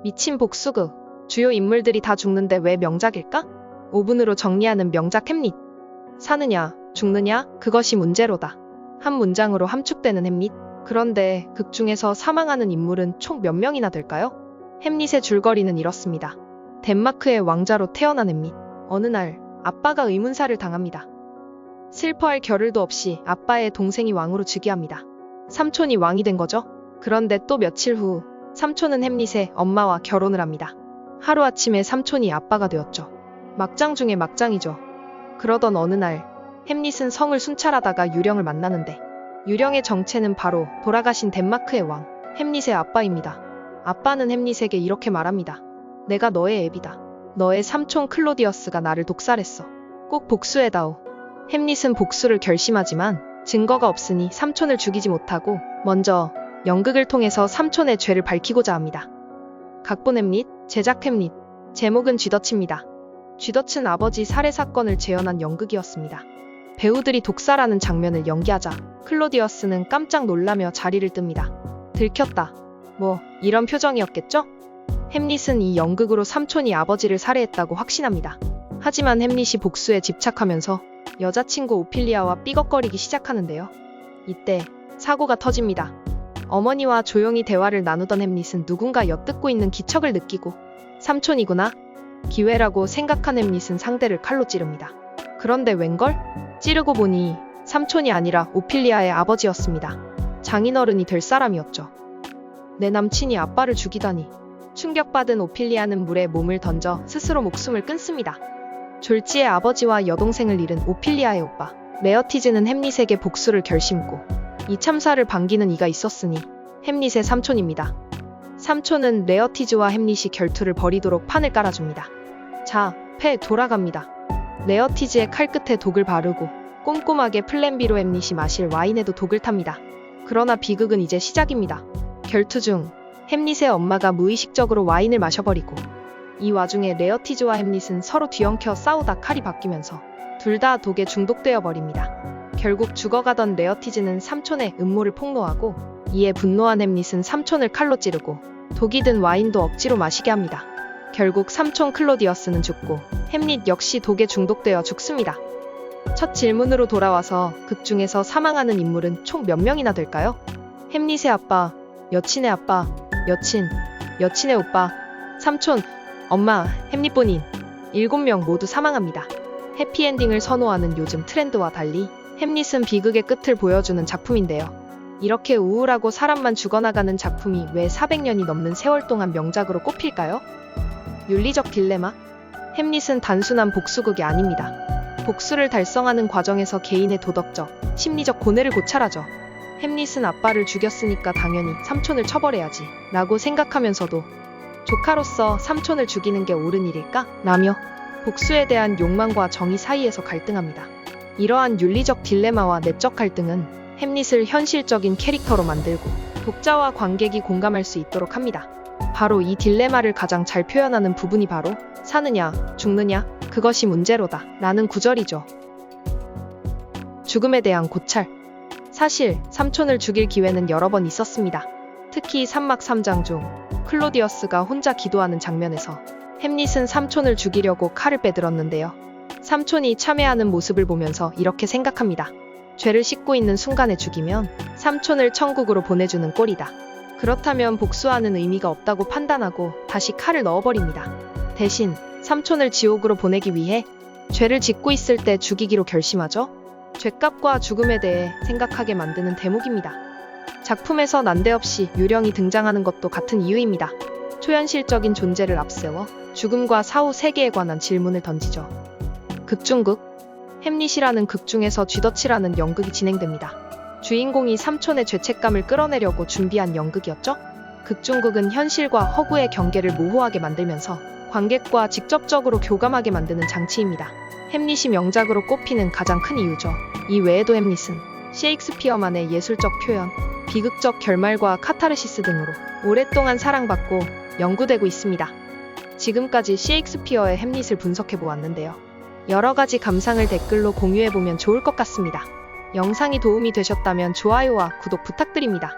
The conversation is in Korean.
미친 복수극. 주요 인물들이 다 죽는데 왜 명작일까? 5분으로 정리하는 명작 햄릿. 사느냐, 죽느냐, 그것이 문제로다. 한 문장으로 함축되는 햄릿. 그런데 극 중에서 사망하는 인물은 총 몇 명이나 될까요? 햄릿의 줄거리는 이렇습니다. 덴마크의 왕자로 태어난 햄릿. 어느 날 아빠가 의문사를 당합니다. 슬퍼할 겨를도 없이 아빠의 동생이 왕으로 즉위합니다. 삼촌이 왕이 된 거죠. 그런데 또 며칠 후 삼촌은 햄릿의 엄마와 결혼을 합니다. 하루아침에 삼촌이 아빠가 되었죠. 막장 중에 막장이죠. 그러던 어느 날 햄릿은 성을 순찰하다가 유령을 만나는데 유령의 정체는 바로 돌아가신 덴마크의 왕 햄릿의 아빠입니다. 아빠는 햄릿에게 이렇게 말합니다. 내가 너의 애비다. 너의 삼촌 클로디어스가 나를 독살했어. 꼭 복수해다오. 햄릿은 복수를 결심하지만 증거가 없으니 삼촌을 죽이지 못하고 먼저 연극을 통해서 삼촌의 죄를 밝히고자 합니다. 각본 햄릿, 제작 햄릿, 제목은 쥐더치입니다. 쥐더치는 아버지 살해 사건을 재현한 연극이었습니다. 배우들이 독살하는 장면을 연기하자 클로디어스는 깜짝 놀라며 자리를 뜹니다. 들켰다. 뭐 이런 표정이었겠죠? 햄릿은 이 연극으로 삼촌이 아버지를 살해했다고 확신합니다. 하지만 햄릿이 복수에 집착하면서 여자친구 오피리아와 삐걱거리기 시작하는데요. 이때 사고가 터집니다. 어머니와 조용히 대화를 나누던 햄릿은 누군가 엿듣고 있는 기척을 느끼고 삼촌이구나. 기회라고 생각한 햄릿은 상대를 칼로 찌릅니다. 그런데 웬걸? 찌르고 보니 삼촌이 아니라 오피리아의 아버지였습니다. 장인어른이 될 사람이었죠. 내 남친이 아빠를 죽이다니. 충격받은 오피리아는 물에 몸을 던져 스스로 목숨을 끊습니다. 졸지에 아버지와 여동생을 잃은 오피리아의 오빠 레어티즈는 햄릿에게 복수를 결심고 이 참사를 반기는 이가 있었으니 햄릿의 삼촌입니다. 삼촌은 레어티즈와 햄릿이 결투를 벌이도록 판을 깔아줍니다. 자, 패 돌아갑니다. 레어티즈의 칼끝에 독을 바르고 꼼꼼하게 플랜 B로 햄릿이 마실 와인에도 독을 탑니다. 그러나 비극은 이제 시작입니다. 결투 중 햄릿의 엄마가 무의식적으로 와인을 마셔버리고 이 와중에 레어티즈와 햄릿은 서로 뒤엉켜 싸우다 칼이 바뀌면서 둘 다 독에 중독되어 버립니다. 결국 죽어가던 레어티즈는 삼촌의 음모를 폭로하고 이에 분노한 햄릿은 삼촌을 칼로 찌르고 독이 든 와인도 억지로 마시게 합니다. 결국 삼촌 클로디어스는 죽고 햄릿 역시 독에 중독되어 죽습니다. 첫 질문으로 돌아와서 극 중에서 사망하는 인물은 총 몇 명이나 될까요? 햄릿의 아빠, 여친의 아빠, 여친, 여친의 오빠, 삼촌, 엄마, 햄릿 본인 7명 모두 사망합니다. 해피엔딩을 선호하는 요즘 트렌드와 달리 햄릿은 비극의 끝을 보여주는 작품인데요. 이렇게 우울하고 사람만 죽어나가는 작품이 왜 400년이 넘는 세월 동안 명작으로 꼽힐까요? 윤리적 딜레마? 햄릿은 단순한 복수극이 아닙니다. 복수를 달성하는 과정에서 개인의 도덕적, 심리적 고뇌를 고찰하죠. 햄릿은 아빠를 죽였으니까 당연히 삼촌을 처벌해야지 라고 생각하면서도 조카로서 삼촌을 죽이는 게 옳은 일일까? 라며 복수에 대한 욕망과 정의 사이에서 갈등합니다. 이러한 윤리적 딜레마와 내적 갈등은 햄릿을 현실적인 캐릭터로 만들고 독자와 관객이 공감할 수 있도록 합니다. 바로 이 딜레마를 가장 잘 표현하는 부분이 바로 사느냐, 죽느냐, 그것이 문제로다 라는 구절이죠. 죽음에 대한 고찰. 사실 삼촌을 죽일 기회는 여러 번 있었습니다. 특히 3막 3장 중 클로디어스가 혼자 기도하는 장면에서 햄릿은 삼촌을 죽이려고 칼을 빼들었는데요. 삼촌이 참회하는 모습을 보면서 이렇게 생각합니다. 죄를 씻고 있는 순간에 죽이면 삼촌을 천국으로 보내주는 꼴이다. 그렇다면 복수하는 의미가 없다고 판단하고 다시 칼을 넣어버립니다. 대신 삼촌을 지옥으로 보내기 위해 죄를 짓고 있을 때 죽이기로 결심하죠. 죄값과 죽음에 대해 생각하게 만드는 대목입니다. 작품에서 난데없이 유령이 등장하는 것도 같은 이유입니다. 초현실적인 존재를 앞세워 죽음과 사후 세계에 관한 질문을 던지죠. 극중극. 햄릿이라는 극 중에서 쥐더치라는 연극이 진행됩니다. 주인공이 삼촌의 죄책감을 끌어내려고 준비한 연극이었죠. 극중극은 현실과 허구의 경계를 모호하게 만들면서 관객과 직접적으로 교감하게 만드는 장치입니다. 햄릿이 명작으로 꼽히는 가장 큰 이유죠. 이 외에도 햄릿은 셰익스피어만의 예술적 표현, 비극적 결말과 카타르시스 등으로 오랫동안 사랑받고 연구되고 있습니다. 지금까지 셰익스피어의 햄릿을 분석해보았는데요. 여러 가지 감상을 댓글로 공유해보면 좋을 것 같습니다. 영상이 도움이 되셨다면 좋아요와 구독 부탁드립니다.